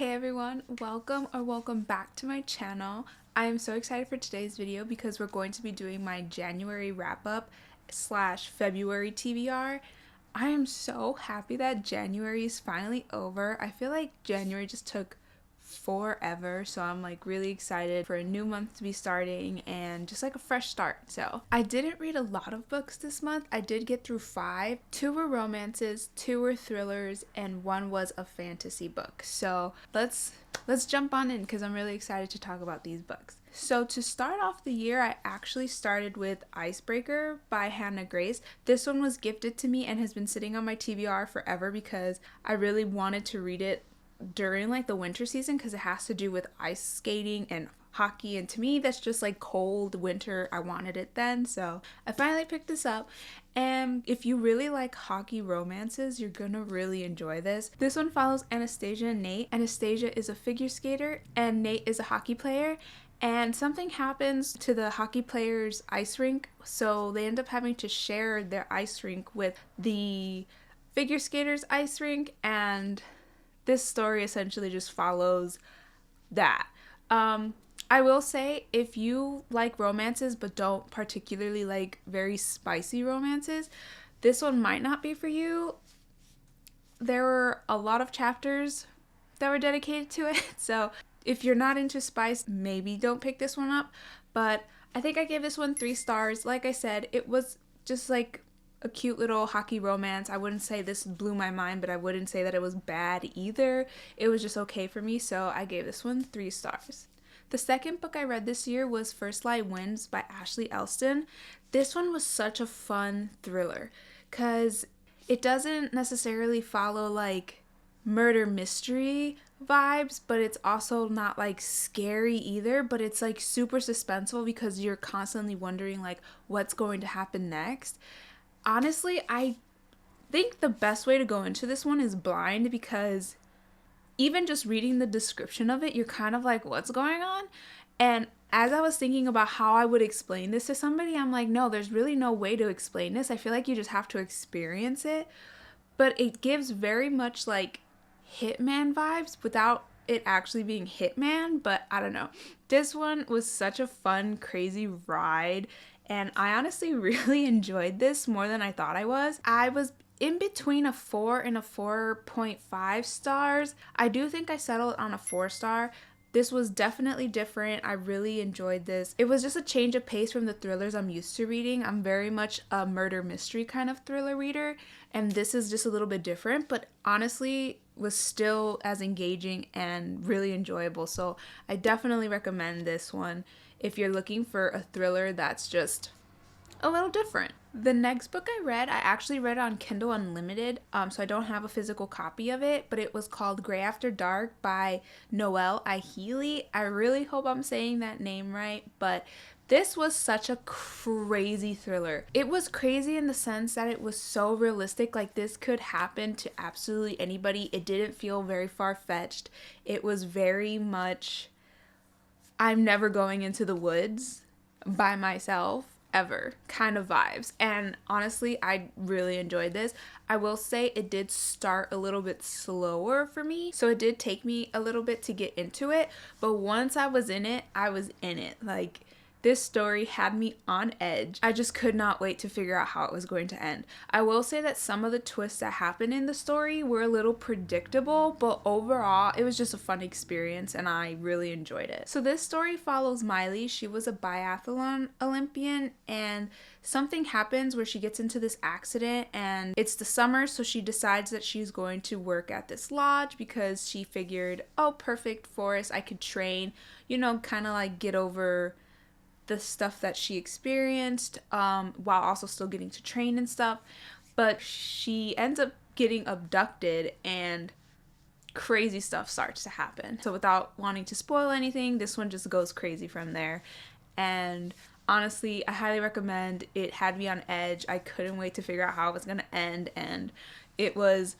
Hey everyone, welcome back to my channel. I am so excited for today's video because we're going to be doing my January wrap-up / February TBR. I am so happy that January is finally over. I feel like January just took forever, so I'm like really excited for a new month to be starting and just like a fresh start. So I didn't read a lot of books this month. I did get through 5. 2 were romances, 2 were thrillers, and 1 was a fantasy book. So let's jump on in because I'm really excited to talk about these books. So to start off the year, I actually started with Icebreaker by Hannah Grace. This one was gifted to me and has been sitting on my TBR forever because I really wanted to read it during like the winter season because it has to do with ice skating and hockey, and to me that's just like cold winter. I wanted it then, so I finally picked this up. And if you really like hockey romances, you're gonna really enjoy this. This one follows Anastasia and Nate. Anastasia is a figure skater and Nate is a hockey player, and something happens to the hockey player's ice rink, so they end up having to share their ice rink with the figure skater's ice rink, and this story essentially just follows that. I will say, if you like romances but don't particularly like very spicy romances, this one might not be for you. There were a lot of chapters that were dedicated to it, so if you're not into spice, maybe don't pick this one up. But I think I gave this one 3 stars. Like I said, it was just like a cute little hockey romance. I wouldn't say this blew my mind, but I wouldn't say that it was bad either. It was just okay for me, so I gave this one 3 stars. The second book I read this year was First Light Winds by Ashley Elston. This one was such a fun thriller because it doesn't necessarily follow like murder mystery vibes, but it's also not like scary either, but it's like super suspenseful because you're constantly wondering like what's going to happen next. Honestly, I think the best way to go into this one is blind, because even just reading the description of it, you're kind of like, what's going on? And as I was thinking about how I would explain this to somebody, I'm like, no, there's really no way to explain this. I feel like you just have to experience it. But it gives very much like Hitman vibes without it actually being Hitman, but I don't know. This one was such a fun, crazy ride. And I honestly really enjoyed this more than I thought I was. I was in between a 4 and a 4.5 stars. I do think I settled on a 4 star. This was definitely different. I really enjoyed this. It was just a change of pace from the thrillers I'm used to reading. I'm very much a murder mystery kind of thriller reader, and this is just a little bit different, but honestly was still as engaging and really enjoyable. So I definitely recommend this one if you're looking for a thriller that's just a little different. The next book I read, I actually read on Kindle Unlimited, so I don't have a physical copy of it, but it was called Gray After Dark by Noelle Ihele. I really hope I'm saying that name right, but this was such a crazy thriller. It was crazy in the sense that it was so realistic, like this could happen to absolutely anybody. It didn't feel very far-fetched. It was very much, I'm never going into the woods by myself ever kind of vibes. And honestly, I really enjoyed this. I will say it did start a little bit slower for me, so it did take me a little bit to get into it, but once I was in it, I was in it. Like, this story had me on edge. I just could not wait to figure out how it was going to end. I will say that some of the twists that happened in the story were a little predictable, but overall, it was just a fun experience and I really enjoyed it. So this story follows Miley. She was a biathlon Olympian, and something happens where she gets into this accident, and it's the summer, so she decides that she's going to work at this lodge because she figured, oh, perfect forest, I could train, you know, kind of like get over the stuff that she experienced while also still getting to train and stuff. But she ends up getting abducted and crazy stuff starts to happen. So without wanting to spoil anything, this one just goes crazy from there. And honestly, I highly recommend. It had me on edge. I couldn't wait to figure out how it was going to end, and it was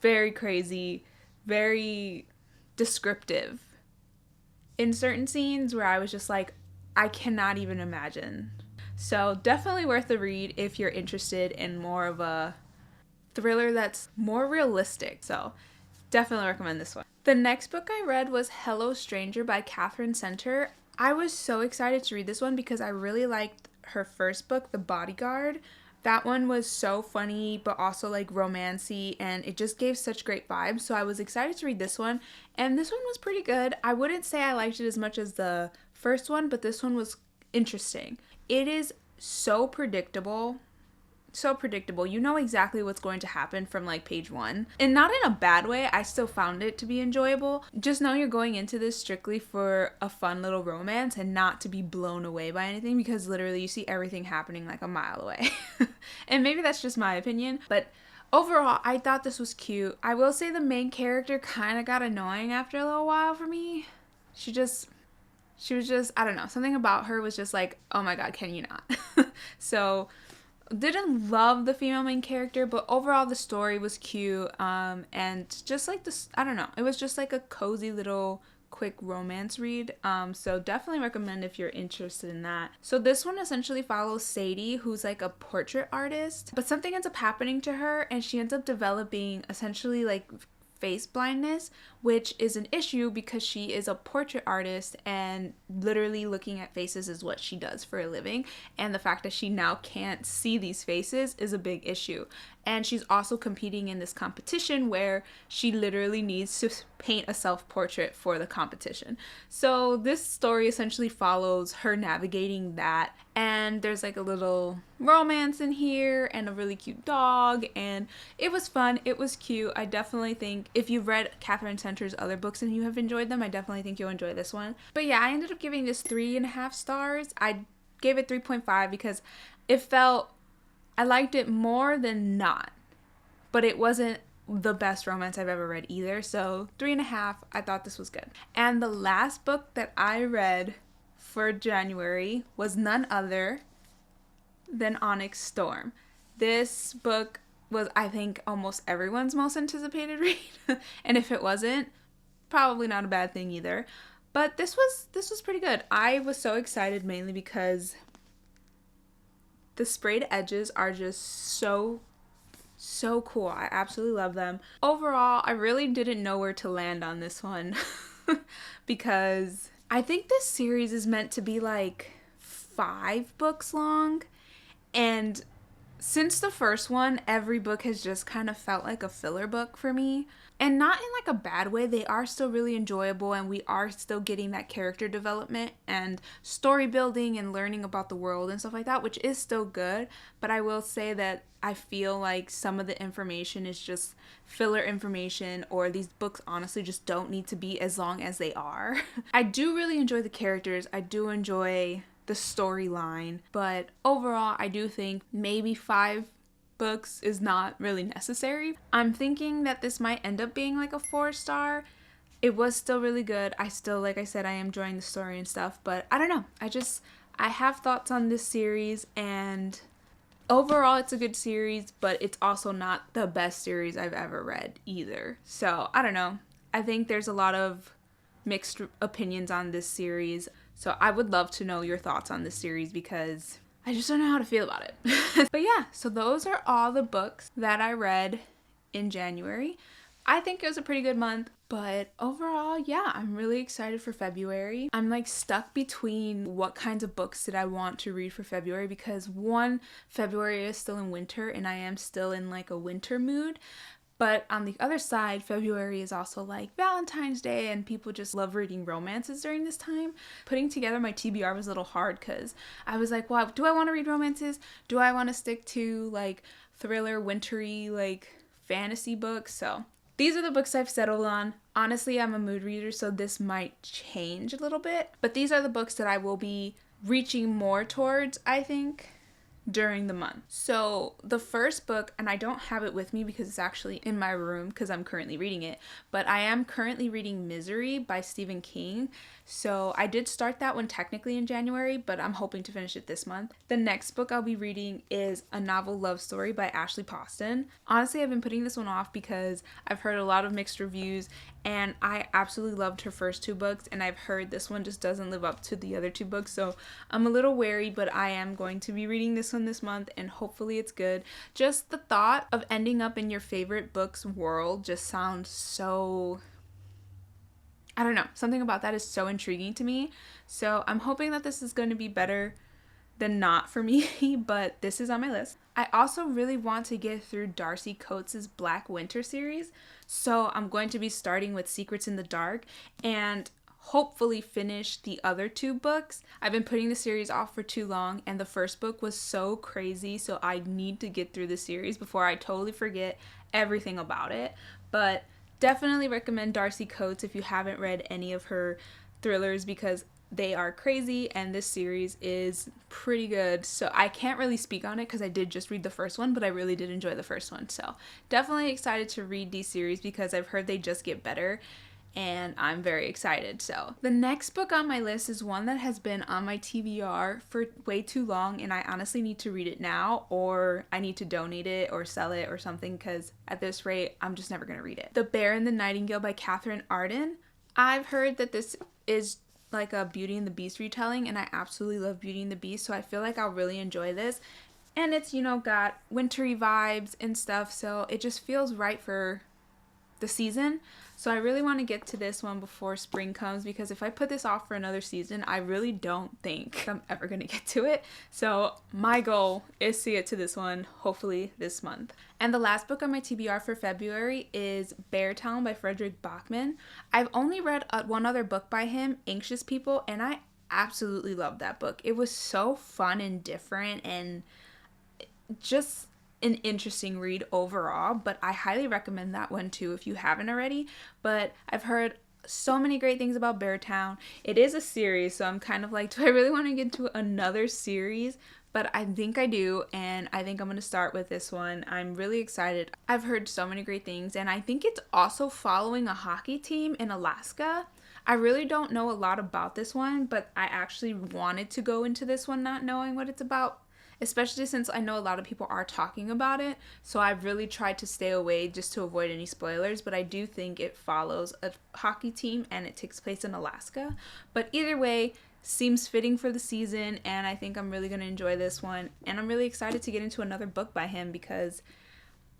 very crazy, very descriptive in certain scenes where I was just like, I cannot even imagine. So definitely worth a read if you're interested in more of a thriller that's more realistic. So definitely recommend this one. The next book I read was Hello Stranger by Catherine Center. I was so excited to read this one because I really liked her first book, The Bodyguard. That one was so funny, but also like romancy, and it just gave such great vibes. So I was excited to read this one, and this one was pretty good. I wouldn't say I liked it as much as the first one, but this one was interesting. It is so predictable. So predictable. You know exactly what's going to happen from like page one. And not in a bad way. I still found it to be enjoyable. Just know you're going into this strictly for a fun little romance and not to be blown away by anything, because literally you see everything happening like a mile away. And maybe that's just my opinion, but overall I thought this was cute. I will say the main character kind of got annoying after a little while for me. She was just, I don't know, something about her was just like, oh my god, can you not? So didn't love the female main character, but overall the story was cute, and just like this, I don't know, it was just like a cozy little quick romance read, so definitely recommend if you're interested in that. So this one essentially follows Sadie, who's like a portrait artist, but something ends up happening to her and she ends up developing essentially like face blindness, which is an issue because she is a portrait artist and literally looking at faces is what she does for a living, and the fact that she now can't see these faces is a big issue. And she's also competing in this competition where she literally needs to paint a self-portrait for the competition. So this story essentially follows her navigating that, and there's like a little romance in here and a really cute dog, and it was fun, it was cute. I definitely think if you've read Catherine Center's other books and you have enjoyed them, I definitely think you'll enjoy this one. But yeah, I ended up giving this 3.5 stars. I gave it 3.5 because it felt, I liked it more than not, but it wasn't the best romance I've ever read either. So 3.5, I thought this was good. And the last book that I read for January was none other than Onyx Storm. This book was, I think, almost everyone's most anticipated read. And if it wasn't, probably not a bad thing either. But this was pretty good. I was so excited mainly because the sprayed edges are just so cool. I absolutely love them. Overall, I really didn't know where to land on this one because I think this series is meant to be like 5 books long, and since the first one, every book has just kind of felt like a filler book for me. And not in like a bad way, they are still really enjoyable and we are still getting that character development and story building and learning about the world and stuff like that, which is still good. But I will say that I feel like some of the information is just filler information, or these books honestly just don't need to be as long as they are. I do really enjoy the characters, I do enjoy the storyline, but overall I do think maybe 5 books is not really necessary. I'm thinking that this might end up being like a 4-star. It was still really good. I still, like I said, I am enjoying the story and stuff, but I don't know. I have thoughts on this series, and overall it's a good series, but it's also not the best series I've ever read either. So I don't know. I think there's a lot of mixed opinions on this series. So I would love to know your thoughts on this series because I just don't know how to feel about it. But yeah, so those are all the books that I read in January. I think it was a pretty good month, but overall, yeah, I'm really excited for February. I'm like stuck between what kinds of books did I want to read for February, because one, February is still in winter and I am still in like a winter mood. But on the other side, February is also like Valentine's Day and people just love reading romances during this time. Putting together my TBR was a little hard because I was like, well, do I want to read romances? Do I want to stick to like thriller, wintry, like fantasy books? So these are the books I've settled on. Honestly, I'm a mood reader, so this might change a little bit. But these are the books that I will be reaching more towards, I think, during the month. So the first book, and I don't have it with me because it's actually in my room because I'm currently reading it, but I am currently reading Misery by Stephen King. So I did start that one technically in January, but I'm hoping to finish it this month. The next book I'll be reading is A Novel Love Story by Ashley Poston. Honestly, I've been putting this one off because I've heard a lot of mixed reviews and I absolutely loved her first 2 books, and I've heard this one just doesn't live up to the other 2 books, so I'm a little wary, but I am going to be reading this one this month and hopefully it's good. Just the thought of ending up in your favorite book's world just sounds so I don't know, something about that is so intriguing to me. So I'm hoping that this is going to be better than not for me, but this is on my list. I also really want to get through Darcy Coates' Black Winter series, so I'm going to be starting with Secrets in the Dark and hopefully finish the other 2 books. I've been putting the series off for too long, and the first book was so crazy, so I need to get through the series before I totally forget everything about it. But definitely recommend Darcy Coates if you haven't read any of her thrillers, because they are crazy and this series is pretty good. So I can't really speak on it because I did just read the first one, but I really did enjoy the first one. So definitely excited to read these series because I've heard they just get better and I'm very excited. So the next book on my list is one that has been on my TBR for way too long, and I honestly need to read it now, or I need to donate it or sell it or something, because at this rate I'm just never going to read it. The Bear and the Nightingale by Catherine Arden. I've heard that this is like a Beauty and the Beast retelling, and I absolutely love Beauty and the Beast, so I feel like I'll really enjoy this. And it's, you know, got wintry vibes and stuff, so it just feels right for the season. So I really want to get to this one before spring comes, because if I put this off for another season, I really don't think I'm ever going to get to it. So my goal is to get to this one, hopefully this month. And the last book on my TBR for February is Beartown by Frederick Bachman. I've only read one other book by him, Anxious People, and I absolutely loved that book. It was so fun and different and just an interesting read overall, but I highly recommend that one too if you haven't already. But I've heard so many great things about Beartown. It is a series, so I'm kind of like, do I really want to get to another series? But I think I do, and I think I'm going to start with this one. I'm really excited. I've heard so many great things, and I think it's also following a hockey team in Alaska. I really don't know a lot about this one, but I actually wanted to go into this one not knowing what it's about, especially since I know a lot of people are talking about it. So I've really tried to stay away just to avoid any spoilers, but I do think it follows a hockey team and it takes place in Alaska. But either way, seems fitting for the season, and I think I'm really going to enjoy this one. And I'm really excited to get into another book by him because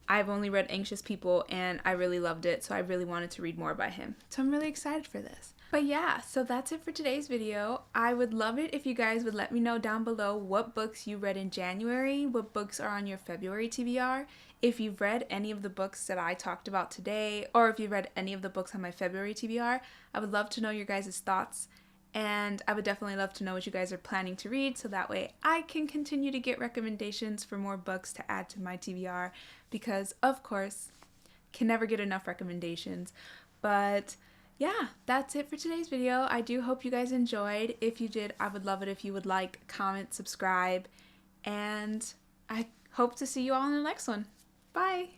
I've only read Anxious People and I really loved it, so I really wanted to read more by him. So I'm really excited for this. But yeah, so that's it for today's video. I would love it if you guys would let me know down below what books you read in January, what books are on your February TBR, if you've read any of the books that I talked about today, or if you've read any of the books on my February TBR. I would love to know your guys' thoughts, and I would definitely love to know what you guys are planning to read, so that way I can continue to get recommendations for more books to add to my TBR, because of course, can never get enough recommendations. But yeah, that's it for today's video. I do hope you guys enjoyed. If you did, I would love it if you would like, comment, subscribe, and I hope to see you all in the next one. Bye!